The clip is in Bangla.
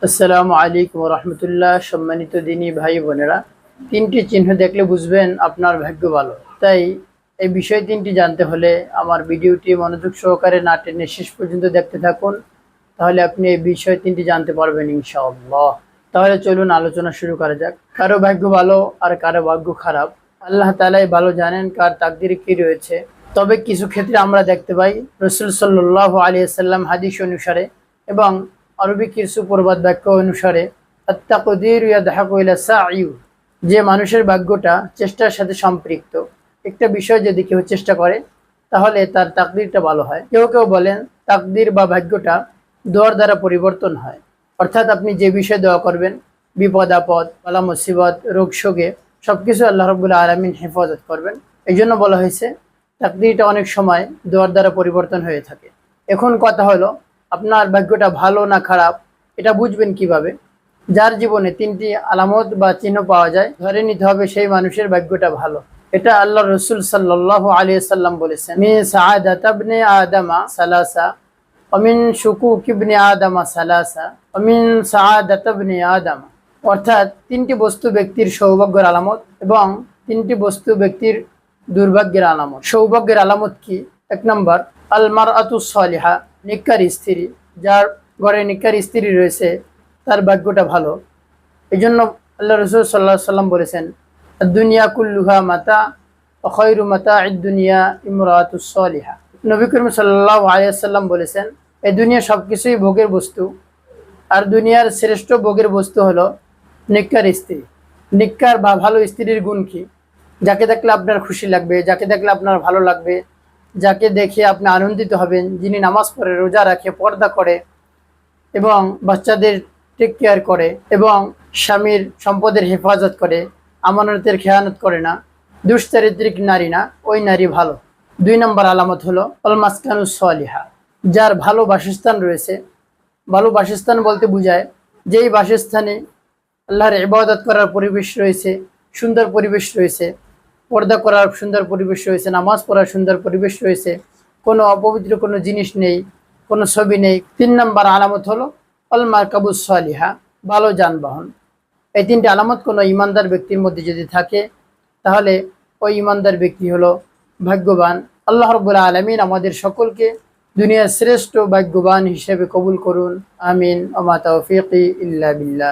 আসসালামু আলাইকুম রহমতুল্লাহ। সম্মানিত দিনী ভাই বোনেরা, তিনটি চিহ্ন দেখলে বুঝবেন আপনার ভাগ্য ভালো। তাই এই বিষয় তিনটি জানতে হলে আমার ভিডিওটি মনোযোগ সহকারে না টেনে শেষ পর্যন্ত দেখতে থাকুন, তাহলে আপনি এই বিষয় তিনটি জানতে পারবেন ইনশাআল্লাহ। তাহলে চলুন আলোচনা শুরু করা যাক। কারো ভাগ্য ভালো আর কারো ভাগ্য খারাপ আল্লাহ তাআলাই ভালো জানেন কার তাকদিরে কি রয়েছে। তবে কিছু ক্ষেত্রে আমরা দেখতে পাই রাসূল সাল্লাল্লাহু আলাইহি ওয়াসাল্লাম হাদিস অনুসারে এবং আরবি কিছু প্রবাদ বাক্য অনুসারে আত-তাকদীরু ইয়াদহাকু ইলা সা'য়ু, যে মানুষের ভাগ্যটা চেষ্টার সাথে সম্পৃক্ত। একটা বিষয় যদি কেউ চেষ্টা করে তাহলে তার তাকদীরটা ভালো হয়। কেউ কেউ বলেন তাকদীর বা ভাগ্যটা দোয়ার দ্বারা পরিবর্তন হয়, অর্থাৎ আপনি যে বিষয়ে দোয়া করবেন, বিপদ আপদ, বালা মুসিবত, রোগ শোকে সবকিছু আল্লাহ রাব্বুল আলামিন হেফাজত করবেন। এই জন্য বলা হয়েছে তাকদীরটা অনেক সময় দোয়ার দ্বারা পরিবর্তন হয়ে থাকে। এখন কথা হলো, আপনার ভাগ্যটা ভালো না খারাপ এটা বুঝবেন কিভাবে? যার জীবনে তিনটি আলামত বা চিহ্ন পাওয়া যায়, ধরে নিতে হবে সেই মানুষের ভাগ্যটা ভালো। এটা আল্লাহ রসুল সাল্লাল্লাহু আলাইহি সাল্লাম বলেছেন, মিন সাআদাত ইবনে আদমা সালাসা ওয়া মিন শুকুক ইবনে আদমা সালাসা ওয়া মিন সাআদাত ইবনে আদম। অর্থাৎ তিনটি বস্তু ব্যক্তির সৌভাগ্যের আলামত এবং তিনটি বস্তু ব্যক্তির দুর্ভাগ্যের আলামত। সৌভাগ্যের আলামত কি? এক নম্বর, আল মারআতুস সালিহা, নিকার স্ত্রী। যার ঘরে নিকার স্ত্রী রয়েছে তার ভাগ্যটা ভালো। এই জন্য আল্লাহ রসুল সাল্লাল্লাহু আলাইহি সাল্লাম বলেছেন, দুনিয়া কুল্লুহা মাতা ওয়া খায়রু মাতা'আদ দুনিয়া ইমরাতুস সালিহা। নবী করিম সাল্লাল্লাহু আলাইহি সাল্লাম বলেছেন, এই দুনিয়া সবকিছুই ভোগের বস্তু, আর দুনিয়ার শ্রেষ্ঠ ভোগের বস্তু হলো নিকার স্ত্রী। নিকার বা ভালো স্ত্রীর গুণ কি? যাকে দেখলে আপনার খুশি লাগবে, যাকে দেখলে আপনার ভালো লাগবে, যাকে দেখে আপনি আনন্দিত হবেন, যিনি নামাজ পড়ে, রোজা রাখে, পর্দা করে এবং বাচ্চাদের টেক কেয়ার করে এবং স্বামীর সম্পদের হেফাজত করে, আমানতের খেয়ানত করে না, দুশ্চরিত্রিক নারী না, ওই নারী ভালো। দুই নম্বর আলামত হলো আল মাসকানুস সালিহা, যার ভালো বাসস্থান রয়েছে। ভালো বাসস্থান বলতে বোঝায় যেই বাসস্থানে আল্লাহর ইবাদত করার পরিবেশ রয়েছে, সুন্দর পরিবেশ রয়েছে, পর্দা করার সুন্দর পরিবেশ রয়েছে, নামাজ পড়ার সুন্দর পরিবেশ রয়েছে, কোনো অপবিত্র কোনো জিনিস নেই, কোনো ছবি নেই। তিন নম্বর আলামত হলো আল মারকাবুস সালিহা, ভালো যানবাহন। এই তিনটি আলামত কোনো ইমানদার ব্যক্তির মধ্যে যদি থাকে তাহলে ওই ইমানদার ব্যক্তি হলো ভাগ্যবান। আল্লাহ রাব্বুল আলামিন আমাদের সকলকে দুনিয়ার শ্রেষ্ঠ ভাগ্যবান হিসেবে কবুল করুন। আমিন। ওয়া মা তাওফীকি ইল্লা বিল্লাহ।